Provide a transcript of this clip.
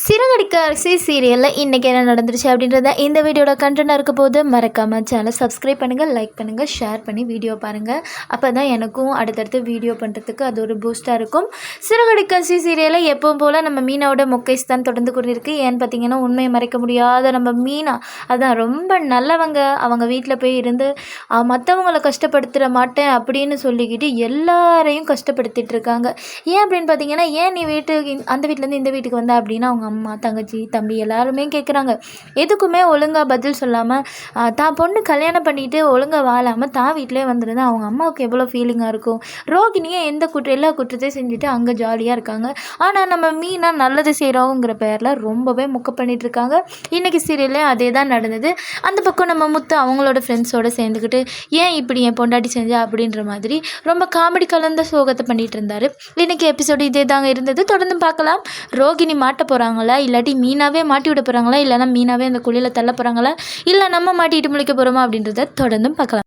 சிறகடிக்க அரிசி சீரியலில் இன்றைக்கி என்ன நடந்துருச்சு அப்படின்றத இந்த வீடியோட கண்டென்ட்டாக இருக்க போது மறக்காமல் சேனலை சப்ஸ்கிரைப் பண்ணுங்கள், லைக் பண்ணுங்கள், ஷேர் பண்ணி வீடியோ பாருங்கள். அப்போ தான் எனக்கும் அடுத்தடுத்து வீடியோ பண்ணுறதுக்கு அது ஒரு பூஸ்ட்டாக இருக்கும். சிறகடிக்க அரிசி சீரியலில் எப்பவும் போல் நம்ம மீனாவோட மொக்கைஸ் தான் தொடர்ந்து கொண்டிருக்கு. ஏன்னு பார்த்தீங்கன்னா உண்மையை மறைக்க முடியாத நம்ம மீனா அதான் ரொம்ப நல்லவங்க. அவங்க வீட்டில் போய் இருந்து மற்றவங்களை கஷ்டப்படுத்திட மாட்டேன் அப்படின்னு சொல்லிக்கிட்டு எல்லாரையும் கஷ்டப்படுத்திட்டு இருக்காங்க. ஏன் அப்படின்னு பார்த்தீங்கன்னா, ஏன் நீ வீட்டுக்கு அந்த வீட்டிலேருந்து இந்த வீட்டுக்கு வந்த அப்படின்னா அவங்க அம்மா, தங்கச்சி, தம்பி எல்லாருமே கேட்குறாங்க. எதுக்குமே ஒழுங்காக பதில் சொல்லாமல் தான் பொண்ணு கல்யாணம் பண்ணிட்டு ஒழுங்காக வாழாமல் தான் வீட்டிலே வந்துருந்தா அவங்க அம்மாவுக்கு எவ்வளோ ஃபீலிங்காக இருக்கும். ரோகிணியை எல்லா குற்றத்தையும் செஞ்சுட்டு அங்கே ஜாலியாக இருக்காங்க. ஆனால் நம்ம மீனா நல்லது செய்கிறோங்கிற பேரில் ரொம்பவே முக்க பண்ணிட்டு இருக்காங்க. இன்றைக்கி சீரியல்லே அதே தான் நடந்தது. அந்த பக்கம் நம்ம முத்து அவங்களோட ஃப்ரெண்ட்ஸோடு சேர்ந்துக்கிட்டு ஏன் இப்படி என் பொண்டாட்டி செஞ்சா அப்படின்ற மாதிரி ரொம்ப காமெடி கலந்த சோகத்தை பண்ணிகிட்டு இருந்தார். இன்றைக்கி எபிசோடு இதே தாங்க இருந்தது. தொடர்ந்து பார்க்கலாம். ரோகிணி மாட்ட போகிறாங்களா, இல்லாட்டி மீனாவே மாட்டி விட போகிறாங்களா, இல்லைனா மீனாவே அந்த குழியில் தள்ள போகிறாங்களா, இல்லை நம்ம மாட்டிட்டு முழிக்க போகிறோமா அப்படின்றத தொடர்ந்தும் பார்க்கலாம்.